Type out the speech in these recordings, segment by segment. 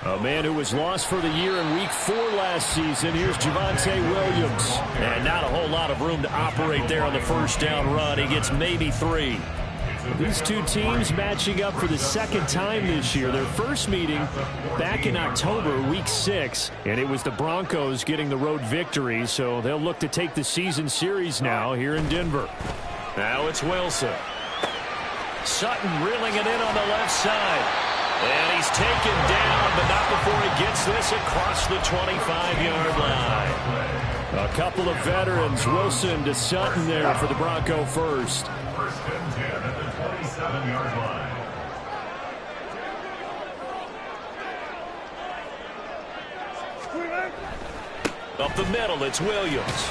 A man who was lost for the year in Week 4 last season. Here's Javonte Williams. And not a whole lot of room to operate there on the first down run. He gets maybe 3. These two teams matching up for the second time this year. Their first meeting back in October, Week 6, and it was the Broncos getting the road victory, so they'll look to take the season series now here in Denver. Now it's Wilson. Sutton reeling it in on the left side. And he's taken down, but not before he gets this across the 25-yard line. A couple of veterans, Wilson to Sutton there for the Bronco first. First and 10 at the 27-yard line. Up the middle, it's Williams.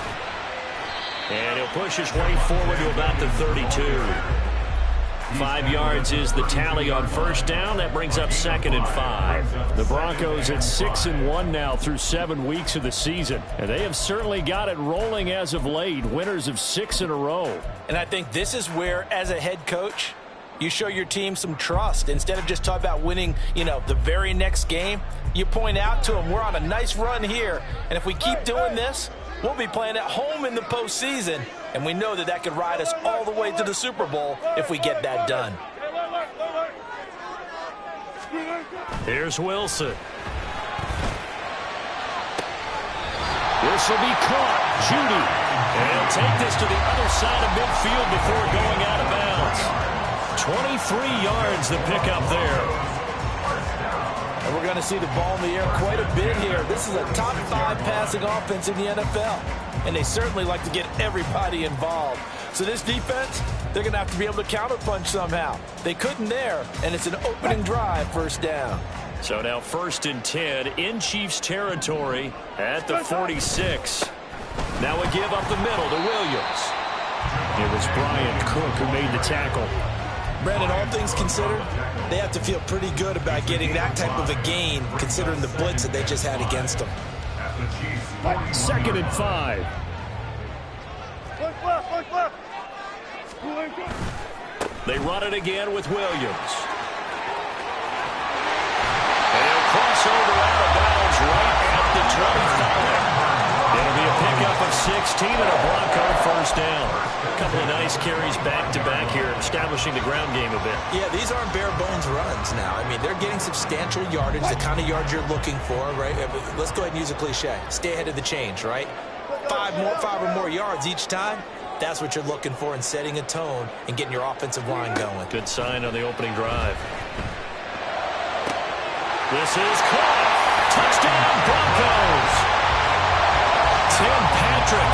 And he'll push his way forward to about the 32. 5 yards is the tally on first down. That brings up 2nd and 5. The Broncos at 6-1 now through 7 weeks of the season. And they have certainly got it rolling as of late. Winners of 6 in a row. And I think this is where, as a head coach, you show your team some trust. Instead of just talking about winning, the very next game, you point out to them, we're on a nice run here. And if we keep doing this, we'll be playing at home in the postseason. And we know that could ride us all the way to the Super Bowl if we get that done. Here's Wilson. This will be caught. Judy. And he'll take this to the other side of midfield before going out of bounds. 23 yards the pickup there. And we're going to see the ball in the air quite a bit here. This is a top 5 passing offense in the NFL. And they certainly like to get everybody involved. So this defense, they're going to have to be able to counterpunch somehow. They couldn't there, and it's an opening drive, first down. So now 1st and 10 in Chiefs territory at the 46. Now a give up the middle to Williams. It was Brian Cook who made the tackle. Brandon, all things considered, they have to feel pretty good about getting that type of a gain, considering the blitz that they just had against them. 2nd and 5. They run it again with Williams. And he'll cross over out of bounds right at the 25. It'll be a pickup of 16 and a Bronco first down. A couple of nice carries back-to-back here, establishing the ground game a bit. Yeah, these aren't bare-bones runs now. I mean, they're getting substantial yardage, the kind of yards you're looking for, right? Let's go ahead and use a cliche. Stay ahead of the change, right? 5 or more yards each time. That's what you're looking for in setting a tone and getting your offensive line going. Good sign on the opening drive. This is caught. Touchdown, Broncos. Tim Patrick,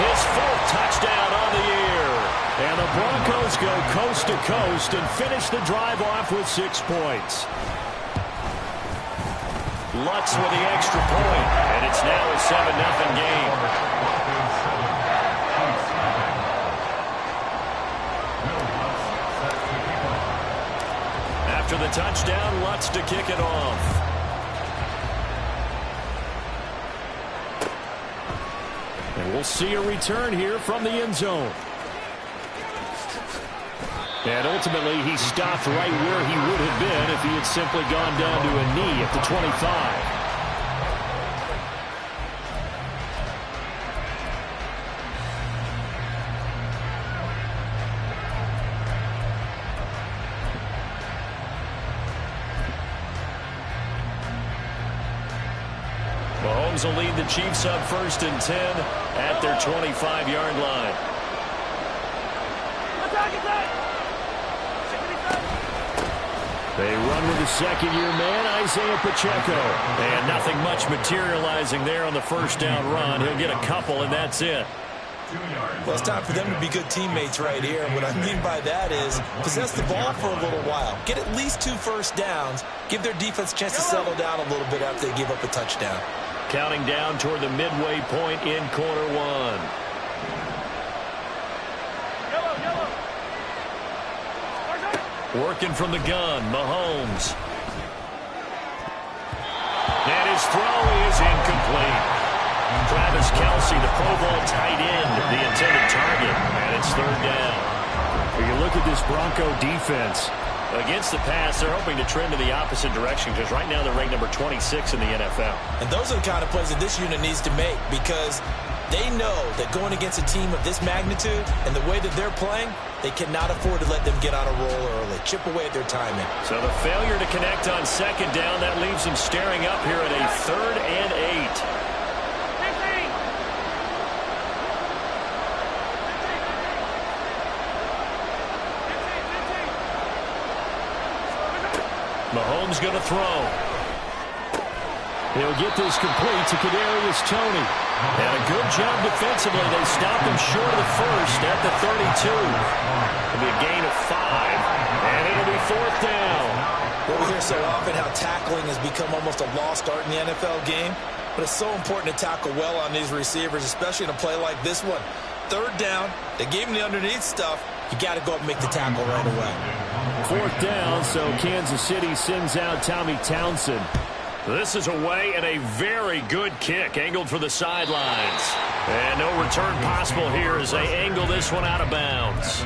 his 4th touchdown on the year. And the Broncos go coast to coast and finish the drive off with 6 points. Lutz with the extra point, and it's now a 7-0 game. After the touchdown, Lutz to kick it off. And we'll see a return here from the end zone. And ultimately, he stopped right where he would have been if he had simply gone down to a knee at the 25. Mahomes will lead the Chiefs up 1st and 10 at their 25-yard line. They run with the second-year man, Isaiah Pacheco. And nothing much materializing there on the first down run. He'll get a couple, and that's it. Well, it's time for them to be good teammates right here. And what I mean by that is possess the ball for a little while. Get at least 2 first downs. Give their defense a chance to settle down a little bit after they give up a touchdown. Counting down toward the midway point in quarter 1. Working from the gun, Mahomes. And his throw is incomplete. Travis Kelce, the Pro Bowl tight end, the intended target, and it's 3rd down. You look at this Bronco defense. Against the pass, they're hoping to trend in the opposite direction because right now they're ranked number 26 in the NFL. And those are the kind of plays that this unit needs to make because they know that going against a team of this magnitude and the way that they're playing, they cannot afford to let them get on a roll early. Chip away at their timing. So the failure to connect on second down, that leaves them staring up here at a 3rd and 8. Mahomes going to throw. He'll get this complete to Kadarius Toney. And a good job defensively. They stopped him short of the first at the 32. It'll be a gain of 5. And it'll be 4th down. Well, we hear so often how tackling has become almost a lost art in the NFL game. But it's so important to tackle well on these receivers, especially in a play like this one. 3rd down. They gave him the underneath stuff. You got to go up and make the tackle right away. 4th down, so Kansas City sends out Tommy Townsend. This is away and a very good kick, angled for the sidelines. And no return possible here as they angle this one out of bounds.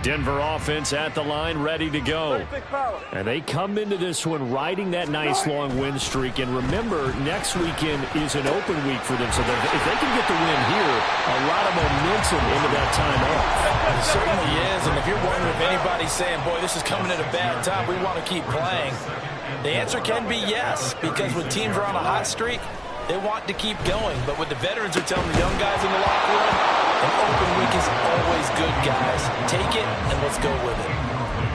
Denver offense at the line, ready to go. And they come into this one riding that nice long win streak. And remember, next weekend is an open week for them. So if they can get the win here, a lot of momentum into that time off. It certainly is. And if you're wondering if anybody's saying, boy, this is coming at a bad time, we want to keep playing, the answer can be yes. Because when teams are on a hot streak, they want to keep going. But what the veterans are telling the young guys in the locker room, an open week is always good, guys. Take it, and let's go with it.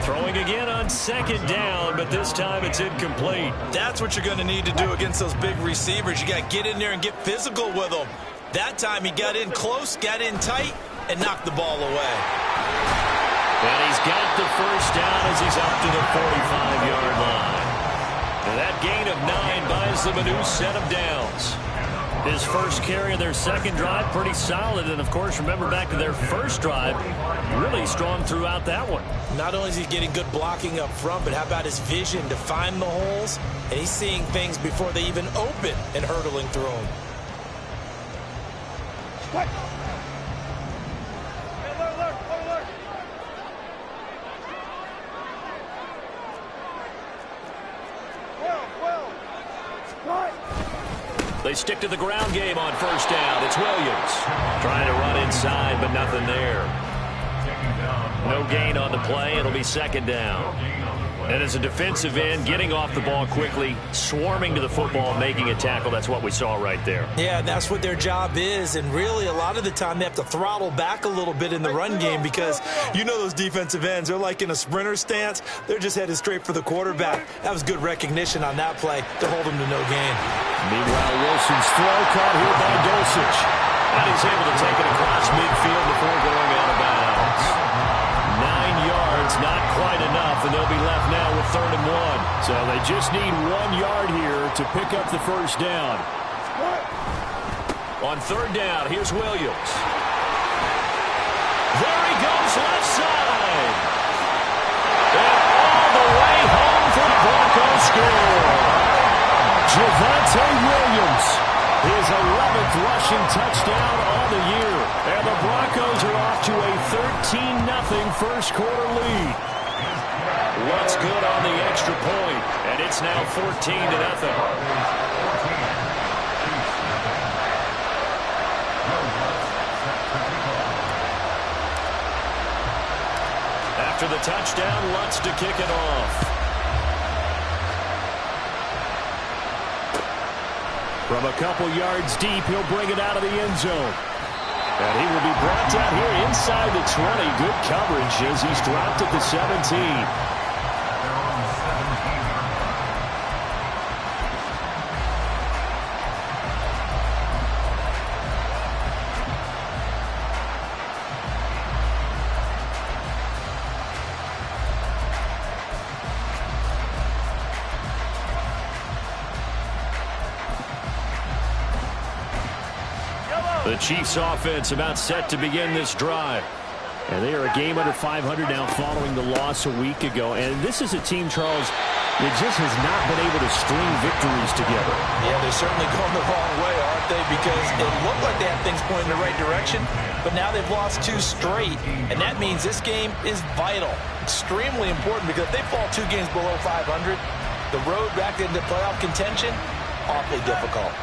Throwing again on 2nd down, but this time it's incomplete. That's what you're going to need to do against those big receivers. You got to get in there and get physical with them. That time he got in close, got in tight, and knocked the ball away. And he's got the 1st down as he's up to the 45-yard line. And that gain of 9 buys them a new set of downs. His first carry of their 2nd drive, pretty solid. And, of course, remember back to their first drive, really strong throughout that one. Not only is he getting good blocking up front, but how about his vision to find the holes? And he's seeing things before they even open and hurtling through them. What? They stick to the ground game on 1st down. It's Williams trying to run inside, but nothing there. No gain on the play. It'll be 2nd down. And as a defensive end, getting off the ball quickly, swarming to the football, making a tackle, that's what we saw right there. Yeah, and that's what their job is. And really, a lot of the time, they have to throttle back a little bit in the run game because you know those defensive ends, they're like in a sprinter stance. They're just headed straight for the quarterback. That was good recognition on that play to hold them to no gain. Meanwhile, Wilson's throw caught here by Dulcich. And he's able to take it across midfield before going out of bounds. 9 yards, not quite enough, and they'll be left now with 3rd and 1. So they just need 1 yard here to pick up the 1st down. On 3rd down, here's Williams. There he goes, left side. And all the way home for the Broncos score. Javonte Williams, his 11th rushing touchdown on the year. And the Broncos are off to a 13-0 first quarter lead. What's good on the extra point? And it's now 14-0. After the touchdown, Lutz to kick it off. From a couple yards deep, he'll bring it out of the end zone. And he will be brought down here inside the 20. Good coverage as he's dropped at the 17. Yellow! The Chiefs offense about set to begin this drive. And they are a game under 500 now following the loss a week ago. And this is a team, Charles, that just has not been able to string victories together. Yeah, they're certainly going the wrong way, aren't they? Because it looked like they had things pointing in the right direction, but now they've lost 2 straight. And that means this game is vital, extremely important, because if they fall 2 games below 500, the road back into playoff contention, awfully difficult.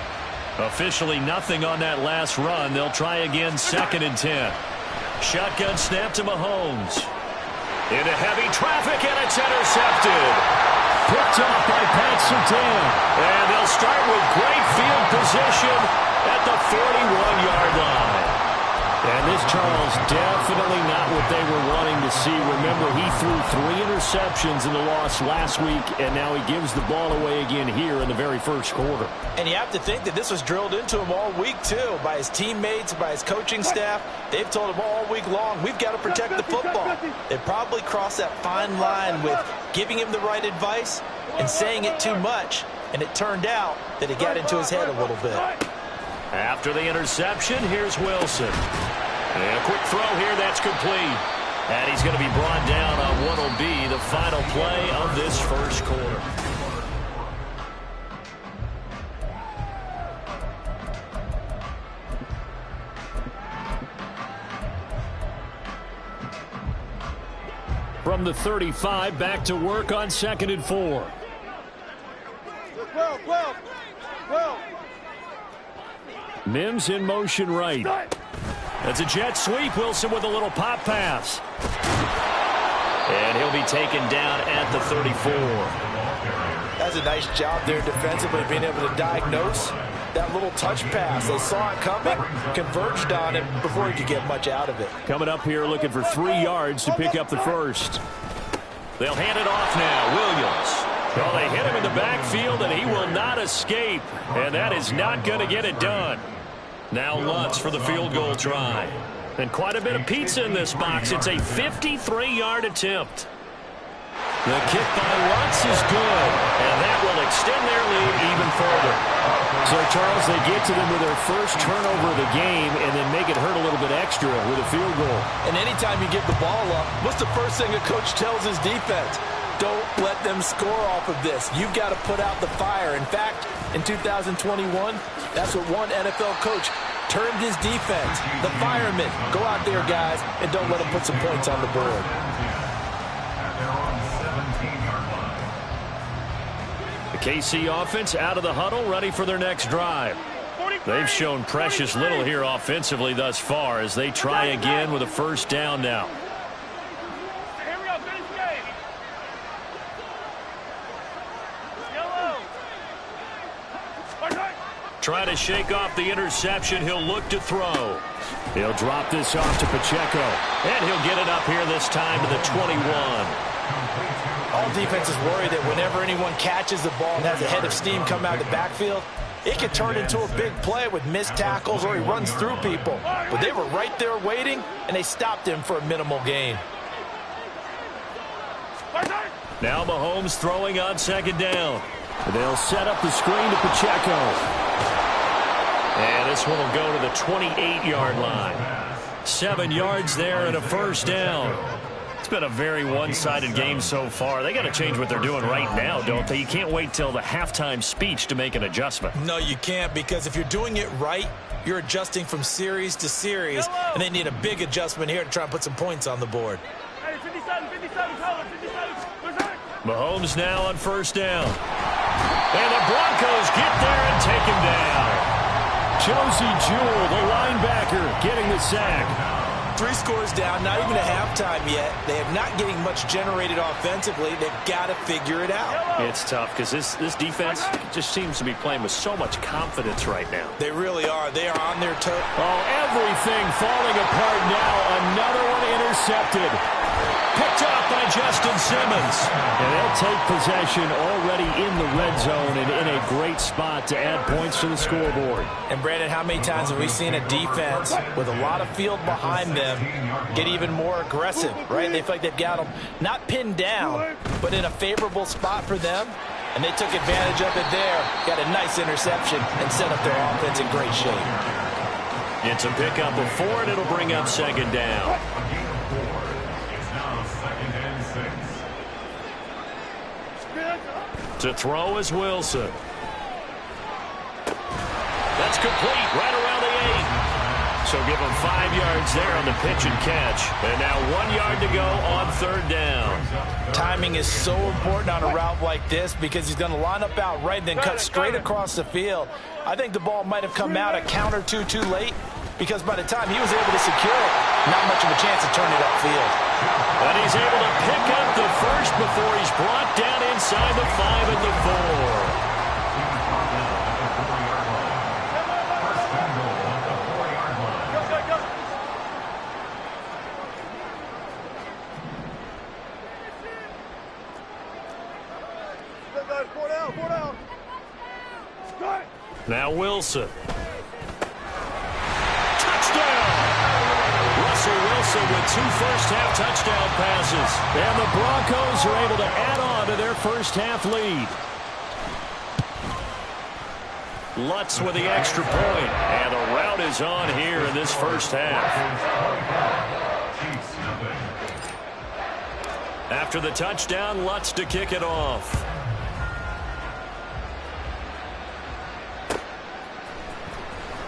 Officially nothing on that last run. They'll try again, 2nd and 10. Shotgun snap to Mahomes. Into heavy traffic, and it's intercepted. Picked off by Pat Surtain. And they'll start with great field position at the 41-yard line. And this, Charles, definitely not what they were wanting to see. Remember, he threw 3 interceptions in the loss last week, and now he gives the ball away again here in the very first quarter. And you have to think that this was drilled into him all week, too, by his teammates, by his coaching staff. They've told him all week long, we've got to protect the football. They probably crossed that fine line with giving him the right advice and saying it too much, and it turned out that it got into his head a little bit. After the interception, here's Wilson. And a quick throw here, that's complete. And he's going to be brought down on what will be the final play of this first quarter. From the 35, back to work on 2nd and 4. Mims in motion right. That's a jet sweep. Wilson with a little pop pass. And he'll be taken down at the 34. That's a nice job there defensively, being able to diagnose that little touch pass. They saw it coming, converged on him before he could get much out of it. Coming up here looking for 3 yards to pick up the first. They'll hand it off now. Williams. Well, they hit him in the backfield, and he will not escape. And that is not going to get it done. Now Lutz for the field goal try. And quite a bit of pizza in this box. It's a 53-yard attempt. The kick by Lutz is good, and that will extend their lead even further. So, Charles, they get to them with their first turnover of the game and then make it hurt a little bit extra with a field goal. And anytime you give the ball up, what's the first thing a coach tells his defense? Don't let them score off of this. You've got to put out the fire. In fact, in 2021, that's what one NFL coach termed his defense. The firemen. Go out there, guys, and don't let them put some points on the board. The KC offense out of the huddle, ready for their next drive. They've shown precious little here offensively thus far as they try again with a first down now. Trying to shake off the interception. He'll look to throw. He'll drop this off to Pacheco. And he'll get it up here this time to the 21. All defenses worry that whenever anyone catches the ball and has a head of steam come out of the backfield, it could turn into a big play with missed tackles or he runs through people. But they were right there waiting, and they stopped him for a minimal gain. Now Mahomes throwing on 2nd down. They'll set up the screen to Pacheco. And this one will go to the 28-yard line. 7 yards there and a first down. It's been a very one-sided game so far. They got to change what they're doing right now, don't they? You can't wait till the halftime speech to make an adjustment. No, you can't, because if you're doing it right, you're adjusting from series to series, and they need a big adjustment here to try and put some points on the board. Mahomes now on first down. And the Broncos get there and take him down. Josie Jewell, the linebacker, getting the sack. 3 scores down, not even at halftime yet. They are not getting much generated offensively. They've got to figure it out. It's tough because this defense just seems to be playing with so much confidence right now. They really are. They are on their toes. Oh, everything falling apart now. Another one intercepted. Picked off by Justin Simmons. And they'll take possession already in the red zone and in a great spot to add points to the scoreboard. And, Brandon, how many times have we seen a defense with a lot of field behind them get even more aggressive, right? They feel like they've got them not pinned down, but in a favorable spot for them. And they took advantage of it there. Got a nice interception and set up their offense in great shape. It's a pickup of 4, and it'll bring up second down. To throw is Wilson. That's complete right around the 8. So give him 5 yards there on the pitch and catch. And now 1 yard to go on third down. Timing is so important on a route like this because he's going to line up out right and then cut straight across the field. I think the ball might have come out a count or two too late because by the time he was able to secure it, not much of a chance to turn it upfield. And he's able to pick up the first before he's brought down inside the 5 and the 4. Now Wilson. Touchdown! Russell Wilson with 2 first-half touchdown passes. And the Broncos are able to add on to their first-half lead. Lutz with the extra point. And the route is on here in this first half. After the touchdown, Lutz to kick it off.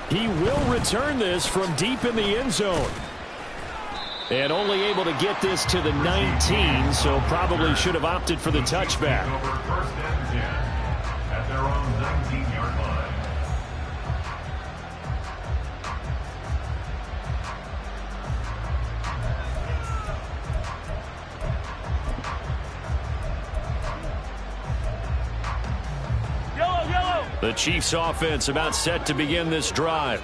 He will return this from deep in the end zone. And only able to get this to the 19, so probably should have opted for the touchback. First and 10 at their own 19-yard line. The Chiefs offense about set to begin this drive.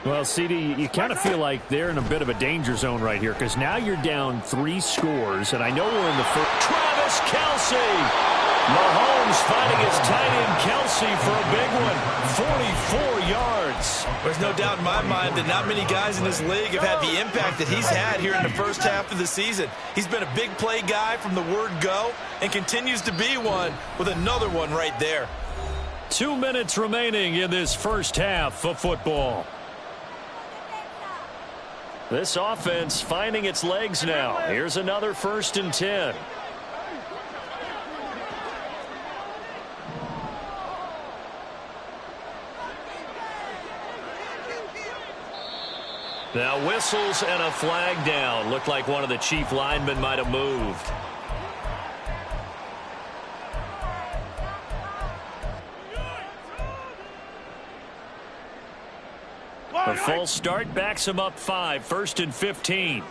Well, CD, you kind of feel like they're in a bit of a danger zone right here because now you're down 3 scores, and I know we're in the first. Travis Kelce! Mahomes finding his tight end Kelce for a big one. 44 yards. There's no doubt in my mind that not many guys in this league have had the impact that he's had here in the first half of the season. He's been a big play guy from the word go and continues to be one with another one right there. 2 minutes remaining in this first half of football. This offense finding its legs now. Here's another 1st and 10. Now whistles and a flag down. Looked like one of the Chief linemen might have moved. A false start backs him up 5, 1st and 15.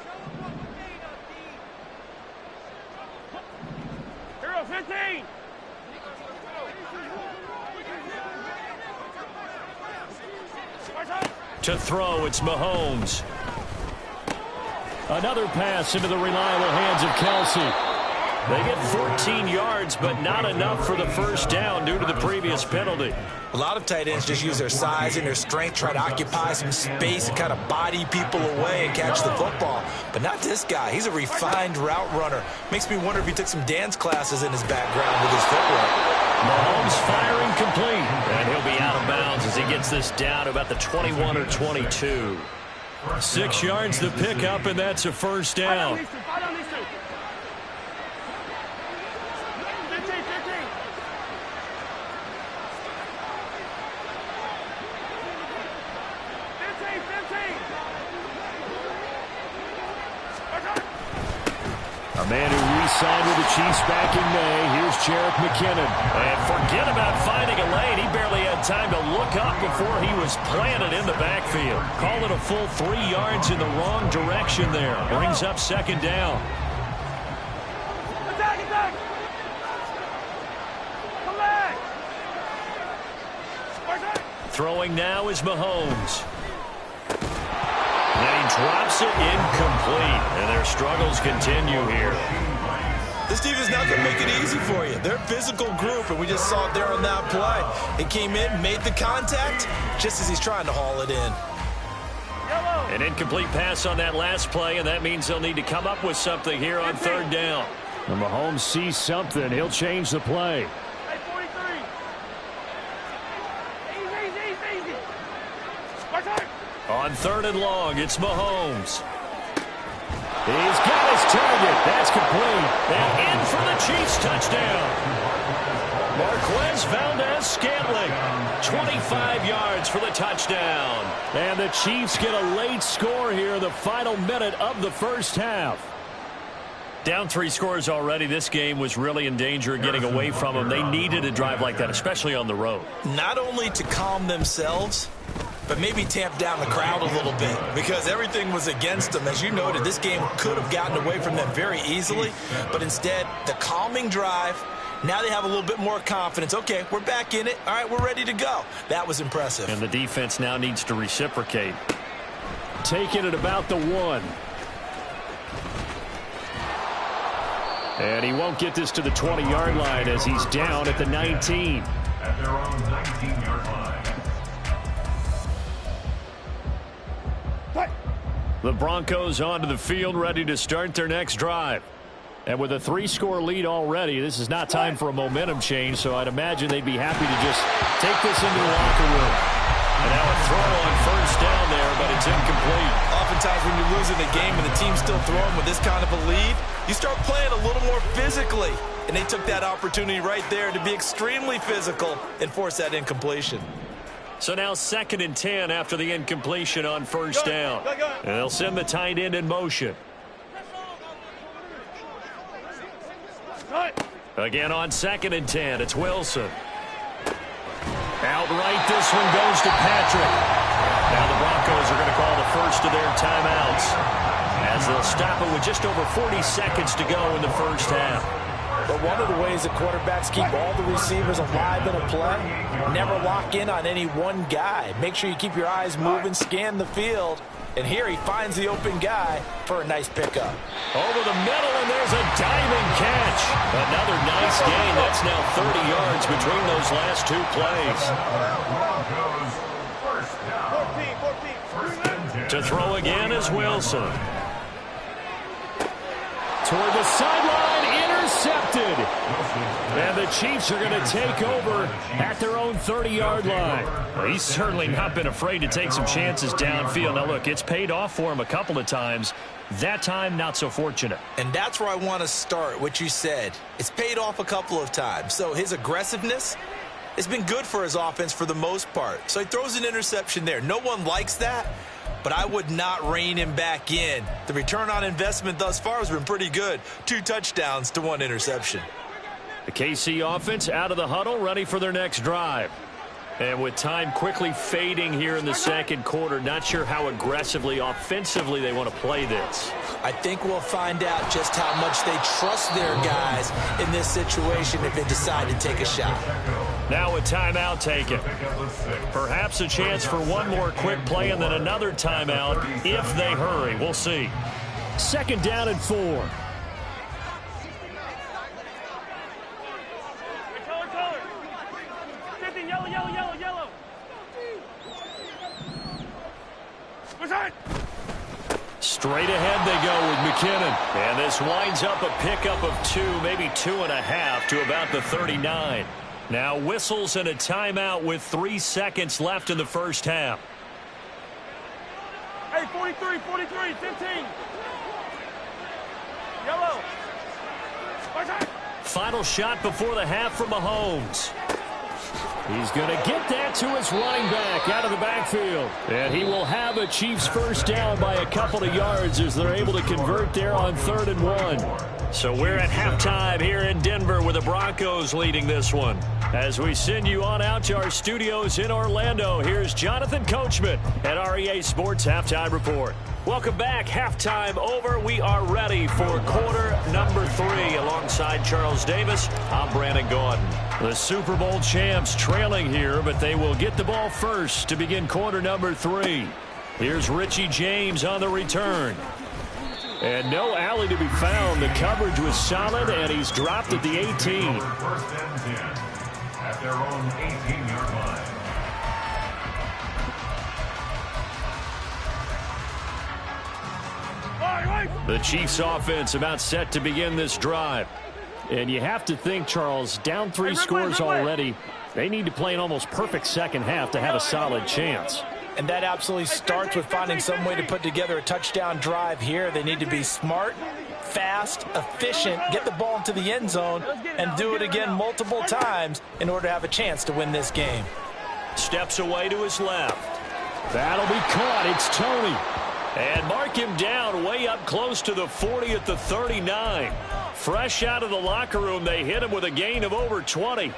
Hero 15. To throw, it's Mahomes. Another pass into the reliable hands of Kelce. They get 14 yards, but not enough for the first down due to the previous penalty. A lot of tight ends just use their size and their strength, try to occupy some space and kind of body people away and catch the football. But not this guy. He's a refined route runner. Makes me wonder if he took some dance classes in his background with his footwork. Mahomes firing complete, and he'll be out of bounds as he gets this down to about the 21 or 22. 6 yards to pick up, and that's a first down. A man who re-signed with the Chiefs back in May. Here's Jerick McKinnon. And forget about finding a lane. He barely had time to look up before he was planted in the backfield. Call it a full 3 yards in the wrong direction there. Brings up second down. Attack, attack! Come back! Throwing now is Mahomes. And he drops it incomplete. And their struggles continue here. This defense not going to make it easy for you. They're a physical group, and we just saw it there on that play. It came in, made the contact, just as he's trying to haul it in. An incomplete pass on that last play, and that means they'll need to come up with something here on third down. And Mahomes sees something. He'll change the play. Hey, 43. Easy, easy, easy. On 3rd and long, it's Mahomes. He's got his target. That's complete. And in for the Chiefs touchdown. Marquez Valdez-Scantling, 25 yards for the touchdown. And the Chiefs get a late score here in the final minute of the first half. Down 3 scores already. This game was really in danger of getting away from them. They needed a drive like that, especially on the road. Not only to calm themselves, but maybe tamp down the crowd a little bit because everything was against them. As you noted, this game could have gotten away from them very easily, but instead, the calming drive. Now they have a little bit more confidence. Okay, we're back in it. All right, we're ready to go. That was impressive. And the defense now needs to reciprocate. Taking it about the 1. And he won't get this to the 20-yard line as he's down at the 19. At their own 19-yard line. The Broncos onto the field, ready to start their next drive. And with a 3-score lead already, this is not time for a momentum change, so I'd imagine they'd be happy to just take this into the locker room. And now a throw on 1st down there, but it's incomplete. Oftentimes when you're losing a game and the team's still throwing with this kind of a lead, you start playing a little more physically. And they took that opportunity right there to be extremely physical and force that incompletion. So now 2nd and 10 after the incompletion on 1st down. And they'll send the tight end in motion. Again on 2nd and 10, it's Wilson. Outright, this one goes to Patrick. Now the Broncos are going to call the first of their timeouts as they'll stop it with just over 40 seconds to go in the first half. But one of the ways that quarterbacks keep all the receivers alive in a play, never lock in on any one guy. Make sure you keep your eyes moving, scan the field. And here he finds the open guy for a nice pickup. Over the middle, and there's a diving catch. Another nice gain. That's now 30 yards between those last 2 plays. To throw again is Wilson. Toward the sideline, intercepted. And the Chiefs are going to take over at their own 30-yard line. Well, he's certainly not been afraid to take some chances downfield. Now, look, it's paid off for him a couple of times. That time, not so fortunate. And that's where I want to start, what you said. It's paid off a couple of times. So his aggressiveness has been good for his offense for the most part. So he throws an interception there. No one likes that, but I would not rein him back in. The return on investment thus far has been pretty good. 2 touchdowns to 1 interception. The KC offense out of the huddle, ready for their next drive. And with time quickly fading here in the 2nd quarter, not sure how aggressively, offensively they want to play this. I think we'll find out just how much they trust their guys in this situation if they decide to take a shot. Now a timeout taken. Perhaps a chance for one more quick play and then another timeout if they hurry. We'll see. 2nd down and 4. Straight ahead they go with McKinnon. And this winds up a pickup of 2, maybe 2.5 to about the 39. Now whistles and a timeout with 3 seconds left in the first half. Hey, 43, 15. Yellow. Final shot before the half from Mahomes. He's going to get that to his running back out of the backfield. And he will have a Chiefs first down by a couple of yards as they're able to convert there on 3rd and 1. So we're at halftime here in Denver with the Broncos leading this one. As we send you on out to our studios in Orlando, here's Jonathan Coachman at REA Sports Halftime Report. Welcome back. Halftime over. We are ready for quarter number 3. Alongside Charles Davis, I'm Brandon Gordon. The Super Bowl champs trailing here, but they will get the ball first to begin quarter number 3. Here's Richie James on the return. And no alley to be found. The coverage was solid, and he's dropped at the 18. 1st and 10 at their own 18-yard line. The Chiefs offense about set to begin this drive. And you have to think, Charles, down 3 scores already. They need to play an almost perfect second half to have a solid chance. And that absolutely starts with finding some way to put together a touchdown drive here. They need to be smart, fast, efficient, get the ball into the end zone, and do it again multiple times in order to have a chance to win this game. Steps away to his left. That'll be caught. It's Tony. And mark him down way up close to the 40 at the 39. Fresh out of the locker room, they hit him with a gain of over 20.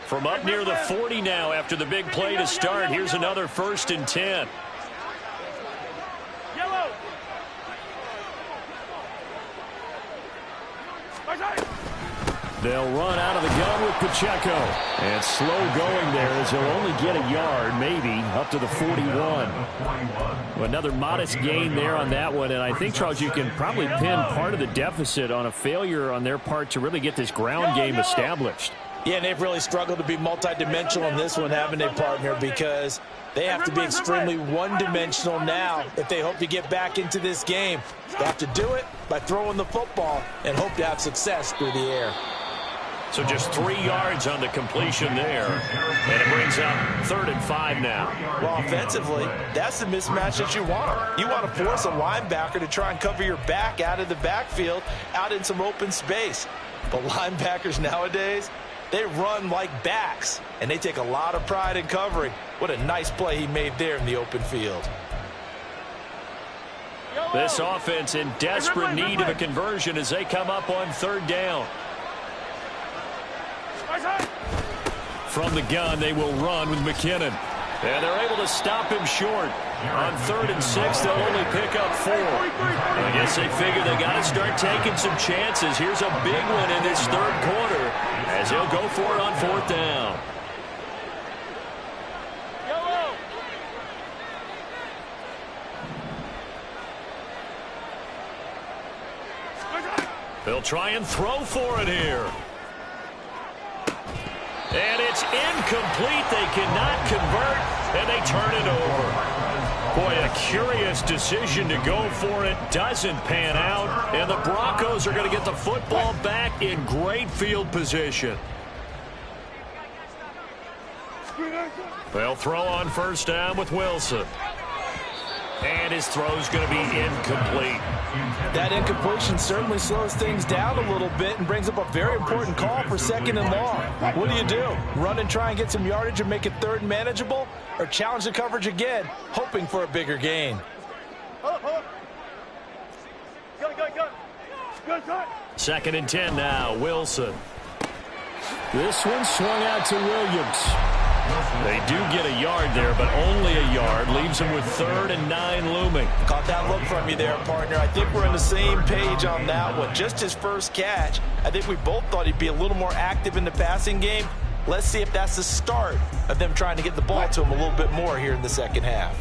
From up near the 40 now after the big play to start, here's another 1st and 10. Yellow. They'll run out of the gun with Pacheco. And slow going there as he'll only get a yard, maybe, up to the 41. Another modest gain there on that one. And I think, Charles, you can probably pin part of the deficit on a failure on their part to really get this ground game established. Yeah, and they've really struggled to be multidimensional in this one, haven't they, partner? Because they have to be extremely one-dimensional now if they hope to get back into this game. They have to do it by throwing the football and hope to have success through the air. So just 3 yards on the completion there. And it brings up 3rd and 5 now. Well, offensively, that's the mismatch that you want. You want to force a linebacker to try and cover your back out of the backfield, out in some open space. But linebackers nowadays, they run like backs, and they take a lot of pride in covering. What a nice play he made there in the open field. This offense in desperate need of a conversion as they come up on 3rd down. From the gun, they will run with McKinnon. And they're able to stop him short. On 3rd and 6, they'll only pick up 4. I guess they figure they got to start taking some chances. Here's a big one in this 3rd quarter as he'll go for it on 4th down. They'll try and throw for it here. And it's incomplete. They cannot convert, and they turn it over. Boy, a curious decision to go for it. Doesn't pan out, and the Broncos are going to get the football back in great field position. They'll throw on 1st down with Wilson. And his throw's going to be incomplete. That incompletion certainly slows things down a little bit and brings up a very important call for 2nd and long. What do? Run and try and get some yardage and make it 3rd and manageable? Or challenge the coverage again, hoping for a bigger gain? Good. 2nd and 10 now, Wilson. This one swung out to Williams. They do get a yard there, but only a yard. Leaves them with 3rd and 9 looming. Caught that look from you there, partner. I think we're on the same page on that one. Just his first catch. I think we both thought he'd be a little more active in the passing game. Let's see if that's the start of them trying to get the ball to him a little bit more here in the 2nd half.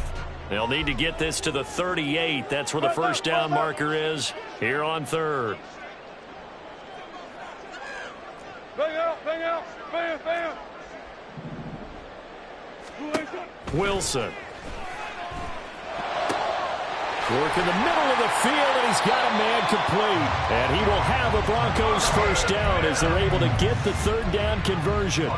They'll need to get this to the 38. That's where the 1st down marker is here on 3rd. Bang out. Wilson. Work in the middle of the field, and he's got a man complete. And he will have a Broncos 1st down as they're able to get the 3rd down conversion.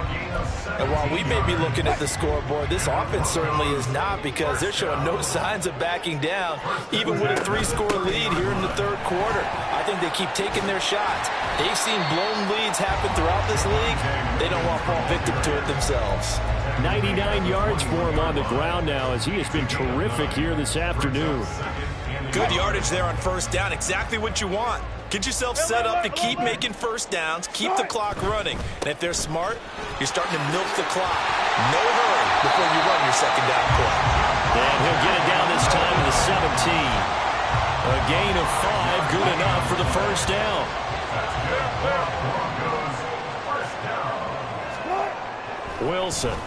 And while we may be looking at the scoreboard, this offense certainly is not, because they're showing no signs of backing down, even with a 3-score lead here in the 3rd quarter. I think they keep taking their shots. They've seen blown leads happen throughout this league. They don't want to fall victim to it themselves. 99 yards for him on the ground now as he has been terrific here this afternoon. Good yardage there on 1st down. Exactly what you want. Get yourself set up to keep making 1st downs, keep the clock running. And if they're smart, you're starting to milk the clock. No hurry before you run your 2nd down play. And he'll get it down this time to the 17. A gain of 5, good enough for the 1st down. Wilson.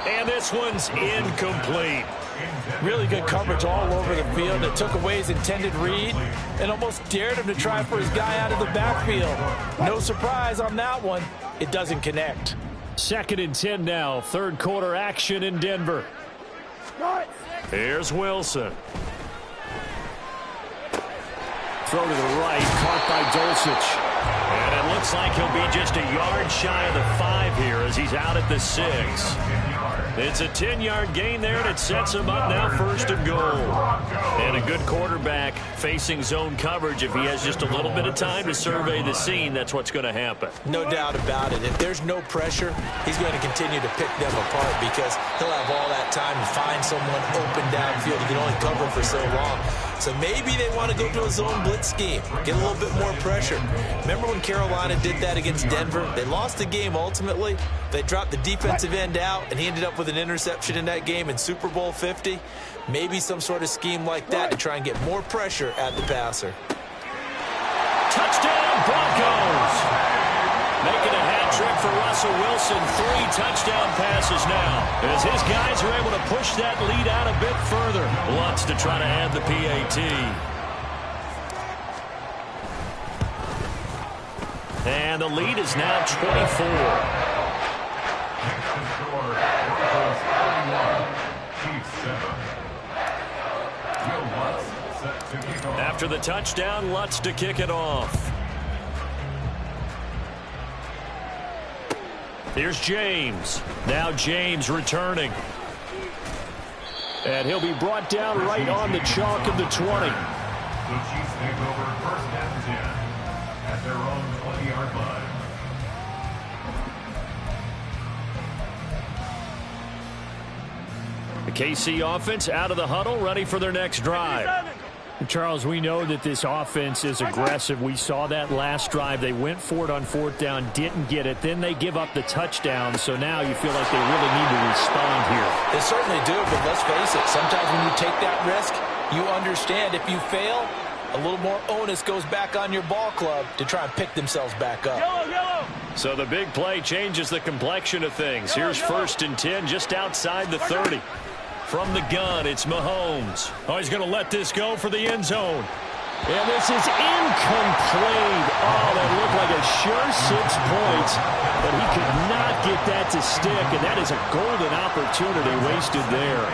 And this one's incomplete. Really good coverage all over the field. It took away his intended read and almost dared him to try for his guy out of the backfield. No surprise on that one. It doesn't connect. 2nd and 10 now. 3rd quarter action in Denver. Here's Wilson. Throw to the right, caught by Dulcich. And it looks like he'll be just a yard shy of the 5 here as he's out at the 6. It's a 10-yard gain there, and it sets him up now 1st and goal. And a good quarterback facing zone coverage. If he has just a little bit of time to survey the scene, that's what's going to happen. No doubt about it. If there's no pressure, he's going to continue to pick them apart because he'll have all that time to find someone open downfield. He can only cover for so long. So maybe they want to go to a zone blitz scheme, get a little bit more pressure. Remember when Carolina did that against Denver? They lost the game ultimately. They dropped the defensive end out, and he ended up with an interception in that game in Super Bowl 50. Maybe some sort of scheme like that to try and get more pressure at the passer. Touchdown, Broncos! Making a hat trick for Russell Wilson. 3 touchdown passes now as his guys are able to push that lead out a bit further. Lutz to try to add the PAT. And the lead is now 24. After the touchdown, Lutz to kick it off. Here's James. Now James returning. And he'll be brought down right on the chalk of the 20. The Chiefs take over 1st and 10 at their own 20-yard line. The KC offense out of the huddle, ready for their next drive. Charles, we know that this offense is aggressive. We saw that last drive. They went for it on 4th down, didn't get it. Then they give up the touchdown, so now you feel like they really need to respond here. They certainly do, but let's face it, sometimes when you take that risk, you understand if you fail, a little more onus goes back on your ball club to try and pick themselves back up. So the big play changes the complexion of things. Here's 1st and 10 just outside the 30. From the gun, it's Mahomes. Oh, he's going to let this go for the end zone. And this is incomplete. Oh, that looked like a sure 6 points, but he could not get that to stick, and that is a golden opportunity wasted there.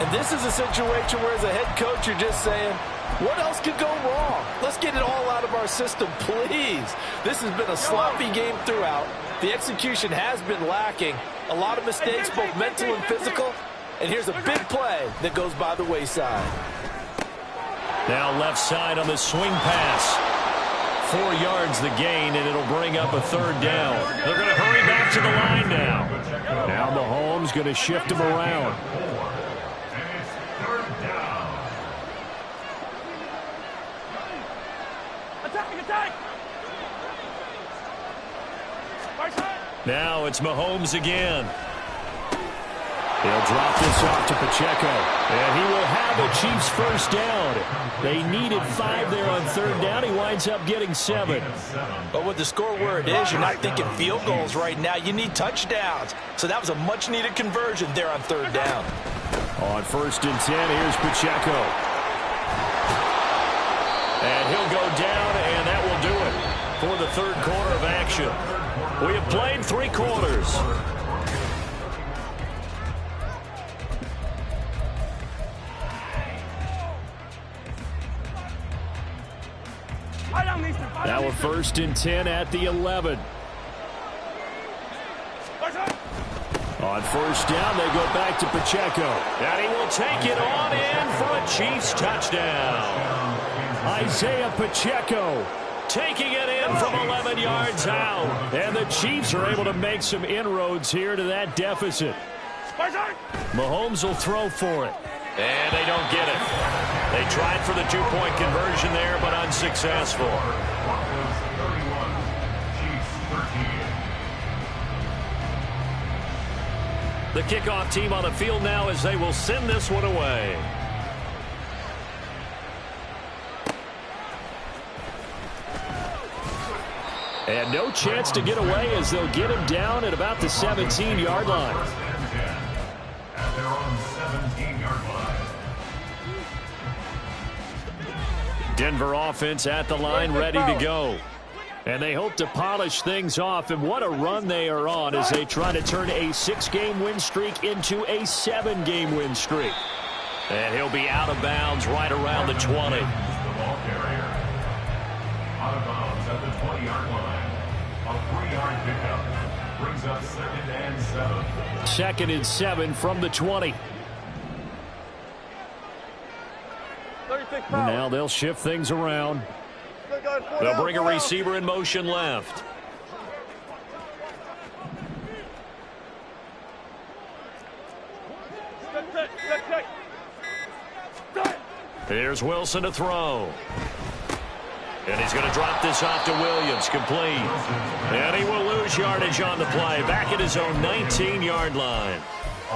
And this is a situation where as a head coach, you're just saying, what else could go wrong? Let's get it all out of our system, please. This has been a sloppy game throughout. The execution has been lacking. A lot of mistakes, both mental and physical. And here's a big play that goes by the wayside. Now left side on the swing pass. 4 yards the gain, and it'll bring up a 3rd down. They're going to hurry back to the line now. Now Mahomes going to shift him around. And it's 3rd down. Attack! Now it's Mahomes again. He'll drop this off to Pacheco. And he will have a Chiefs 1st down. They needed 5 there on 3rd down. He winds up getting 7. But with the score where it is, you're not thinking field goals right now. You need touchdowns. So that was a much-needed conversion there on 3rd down. On 1st and 10, here's Pacheco. And he'll go down, and that will do it for the 3rd quarter of action. We have played 3 quarters. Now a 1st and 10 at the 11. On 1st down, they go back to Pacheco. And he will take it on in for a Chiefs touchdown. Isaiah Pacheco taking it in from 11 yards out. And the Chiefs are able to make some inroads here to that deficit. Mahomes will throw for it. And they don't get it. They tried for the 2-point conversion there, but unsuccessful. The kickoff team on the field now as they will send this one away. And no chance to get away as they'll get him down at about the 17-yard line. At their own 17-yard line. Denver offense at the line, ready to go. And they hope to polish things off. And what a run they are on as they try to turn a 6-game win streak into a 7-game win streak. And he'll be out of bounds right around the 20. out of bounds at the 20-yard line. A 3-yard pickup brings up 2nd and 7. 2nd and 7 from the 20. And now they'll shift things around. They'll bring a receiver in motion left. Here's Wilson to throw. And he's going to drop this off to Williams, complete. And he will lose yardage on the play, back at his own 19-yard line.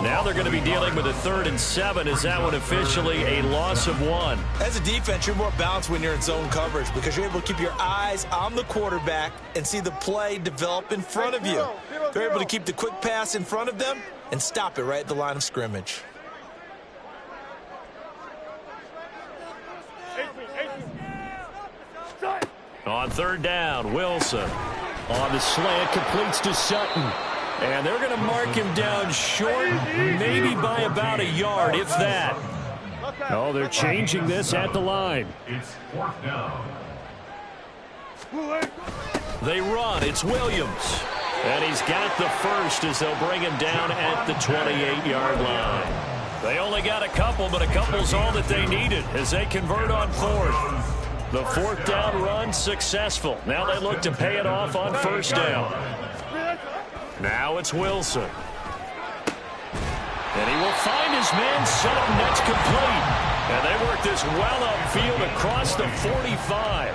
Now they're going to be dealing with a 3rd and 7. Is that one officially a loss of 1? As a defense, you're more balanced when you're in zone coverage because you're able to keep your eyes on the quarterback and see the play develop in front of you. They're able to keep the quick pass in front of them and stop it right at the line of scrimmage. On 3rd down, Wilson. On the slant, completes to Sutton. And they're going to mark him down short, maybe by about a yard, if that. Oh, they're changing this at the line. It's 4th down. They run. It's Williams. And he's got the first as they'll bring him down at the 28-yard line. They only got a couple, but a couple's all that they needed as they convert on 4th. The 4th down run successful. Now they look to pay it off on 1st down. Now it's Wilson. And he will find his man Sutton. That's complete. And they work this well upfield across the 45.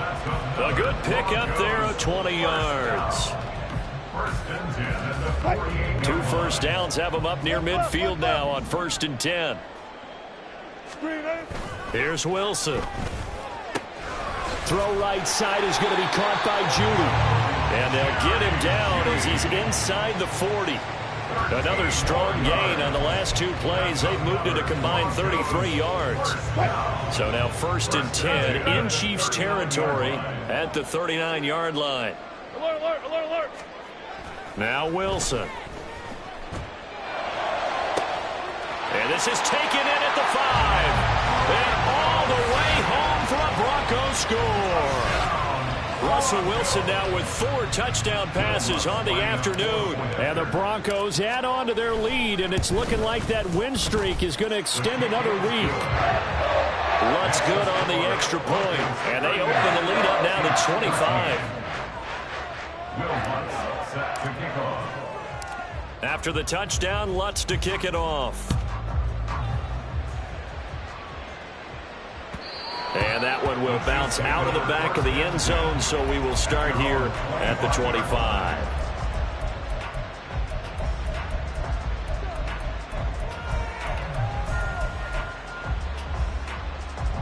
A good pickup there of 20 yards. 2 first downs have them up near midfield now on 1st and 10. Here's Wilson. Throw right side is going to be caught by Judy. And they'll get him down as he's inside the 40. Another strong gain on the last 2 plays. They've moved it a combined 33 yards. So now 1st and 10 in Chiefs territory at the 39-yard line. Alert, alert, alert, alert. Now Wilson. And this is taken in at the 5. And all the way home for a Broncos score. Russell Wilson now with 4 touchdown passes on the afternoon. And the Broncos add on to their lead, and it's looking like that win streak is going to extend another week. Lutz good on the extra point, and they open the lead up now to 25. After the touchdown, Lutz to kick it off. And that one will bounce out of the back of the end zone, so we will start here at the 25.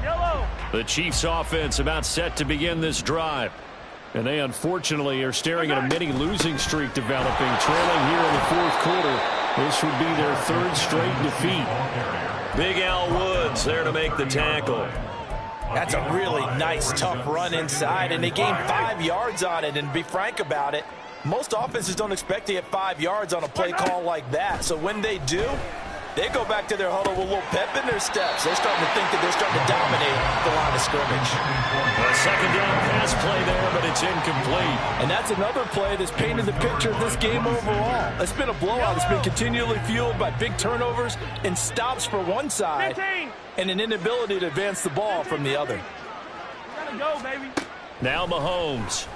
Yellow. The Chiefs offense about set to begin this drive. And they unfortunately are staring at a mini losing streak developing, trailing here in the 4th quarter. This would be their 3rd straight defeat. Big Al Woods there to make the tackle. That's a really nice, tough run inside, and they gained 5 yards on it. And to be frank about it, most offenses don't expect to get 5 yards on a play call like that. So when they do, they go back to their huddle with a little pep in their steps. They're starting to think that they're starting to dominate the line of scrimmage. A 2nd down pass play there, but it's incomplete. And that's another play that's painted the picture of this game overall. It's been a blowout. It's been continually fueled by big turnovers and stops for one side and an inability to advance the ball from the other. Gotta go, baby. Now Mahomes.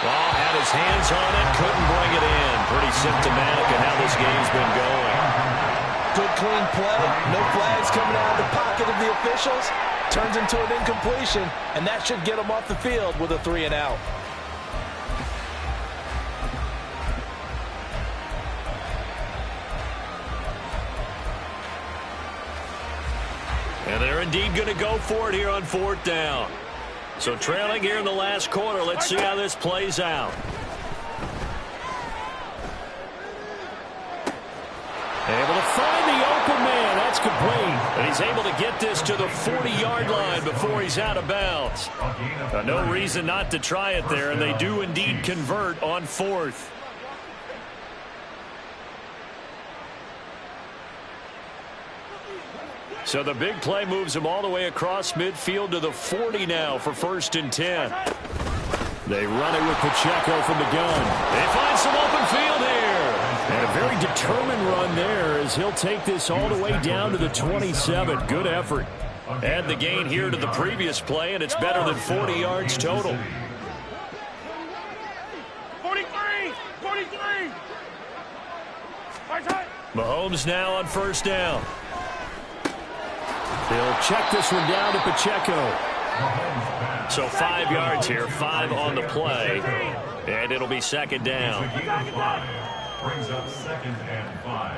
Ball had his hands on it, couldn't bring it in. Pretty symptomatic of how this game's been going. Good clean play. No flags coming out of the pocket of the officials. Turns into an incompletion, and that should get them off the field with a 3 and out. And they're indeed going to go for it here on 4th down. So trailing here in the last quarter, let's see how this plays out. Able to find the open man. That's complete. And he's able to get this to the 40-yard line before he's out of bounds. No reason not to try it there, and they do indeed convert on 4th. So the big play moves him all the way across midfield to the 40 now for 1st and 10. They run it with Pacheco from the gun. They find some open field here. And a very determined run there as he'll take this all the way down to the 27. Good effort. Add the gain here to the previous play, and it's better than 40 yards total. 43! 43! Mahomes now on 1st down. They'll check this one down to Pacheco. So 5 yards here, 5 on the play, and it'll be 2nd down. Brings up 2nd and 5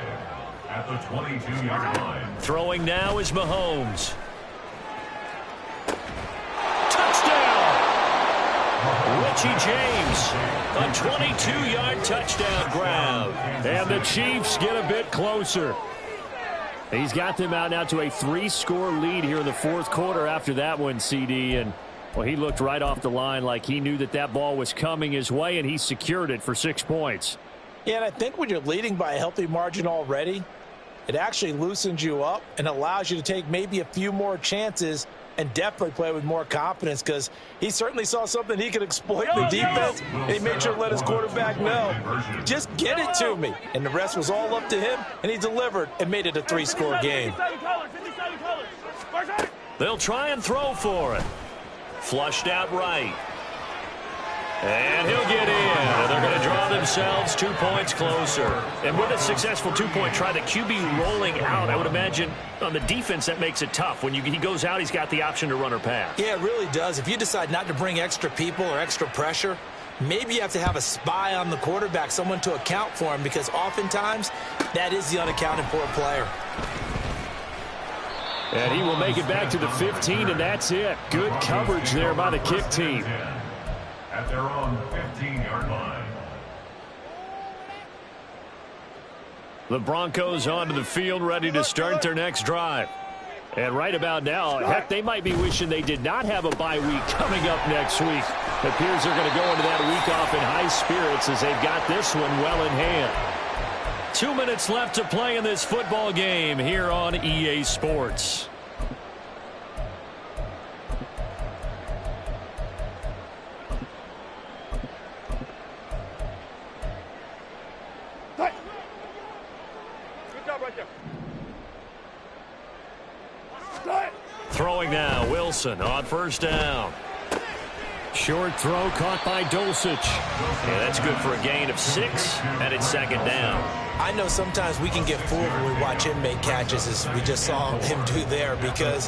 at the 22-yard line. Throwing now is Mahomes. Touchdown! Richie James, a 22-yard touchdown grab. And the Chiefs get a bit closer. He's got them out now to a 3-score lead here in the 4th quarter after that one, CD. And, well, he looked right off the line like he knew that that ball was coming his way, and he secured it for 6 points. Yeah, and I think when you're leading by a healthy margin already, it actually loosens you up and allows you to take maybe a few more chances and definitely play with more confidence, because he certainly saw something he could exploit in the defense, and he made sure to let his quarterback know, just get it to me. And the rest was all up to him, and he delivered and made it a 3-score game. They'll try and throw for it. Flushed out right. And he'll get in. And they're going to draw themselves 2 points closer. And with a successful 2-point try, the QB rolling out, I would imagine on the defense that makes it tough. When he goes out, he's got the option to run or pass. Yeah, it really does. If you decide not to bring extra people or extra pressure, maybe you have to have a spy on the quarterback, someone to account for him, because oftentimes that is the unaccounted for player. And he will make it back to the 15, and that's it. Good coverage there by the kick team. At their own 15-yard line. The Broncos onto the field, ready to start their next drive. And right about now, heck, they might be wishing they did not have a bye week coming up next week. It appears they're going to go into that week off in high spirits as they've got this one well in hand. 2 minutes left to play in this football game here on EA Sports. Throwing now, Wilson on 1st down. Short throw caught by Dulcich. Yeah, that's good for a gain of 6, and it's 2nd down. I know sometimes we can get fooled when we watch him make catches, as we just saw him do there, because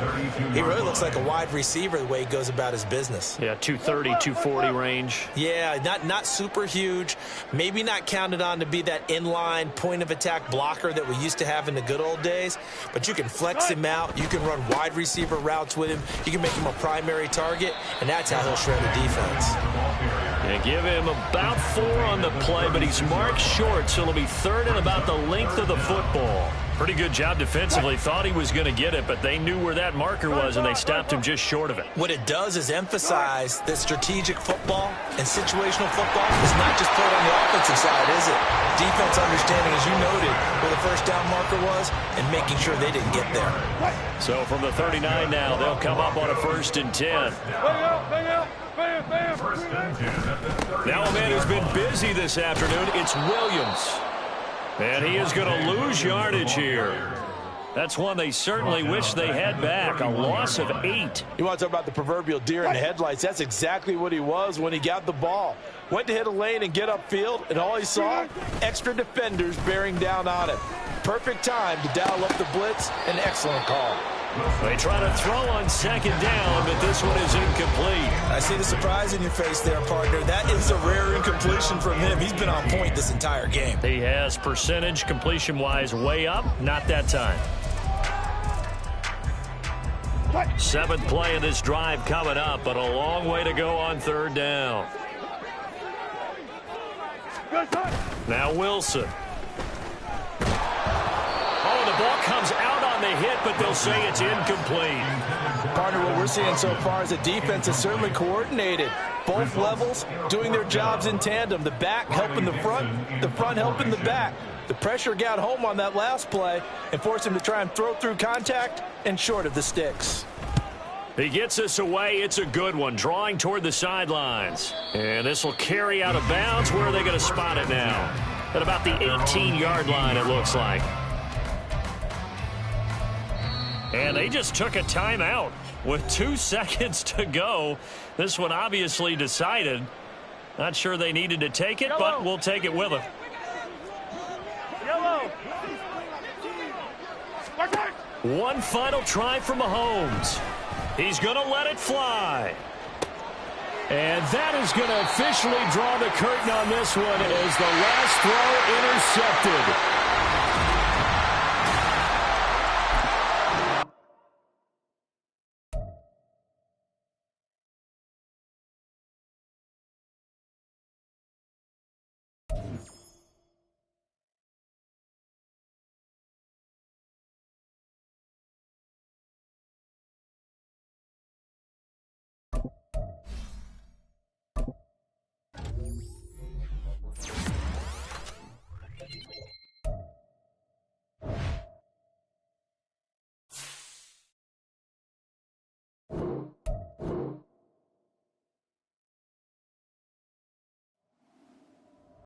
he really looks like a wide receiver the way he goes about his business. Yeah, 230, 240 range. Yeah, not super huge. Maybe not counted on to be that inline point-of-attack blocker that we used to have in the good old days, but you can flex him out. You can run wide receiver routes with him. You can make him a primary target, and that's how he'll shred a defense. They give him about 4 on the play, but he's marked short, so it'll be 3rd and about the length of the football. Pretty good job defensively. Thought he was going to get it, but they knew where that marker was, and they stopped him just short of it. What it does is emphasize that strategic football and situational football is not just played on the offensive side, is it? Defense understanding, as you noted, where the 1st down marker was and making sure they didn't get there. So from the 39 now, they'll come up on a 1st and 10. Now a man who's been busy this afternoon, it's Williams. And he is going to lose yardage here. That's one they certainly wish they had back. A loss of 8. You want to talk about the proverbial deer in the headlights? That's exactly what he was when he got the ball. Went to hit a lane and get upfield, and all he saw, extra defenders bearing down on him. Perfect time to dial up the blitz. An excellent call. They try to throw on 2nd down, but this one is incomplete. I see the surprise in your face there, partner. That is a rare incompletion from him. He's been on point this entire game. He has percentage completion-wise way up. Not that time. 7th play of this drive coming up, but a long way to go on 3rd down. Now Wilson. Oh, the ball comes out on the hit, but they'll say it's incomplete. Partner, what we're seeing so far is the defense is certainly coordinated. Both levels doing their jobs in tandem. The back helping the front helping the back. The pressure got home on that last play and forced him to try and throw through contact and short of the sticks. He gets this away. It's a good one, drawing toward the sidelines. And this will carry out of bounds. Where are they going to spot it now? At about the 18-yard line, it looks like. And they just took a timeout with 2 seconds to go. This one obviously decided. Not sure they needed to take it, but we'll take it with them. One final try from Mahomes. He's going to let it fly. And that is going to officially draw the curtain on this one as the last throw intercepted.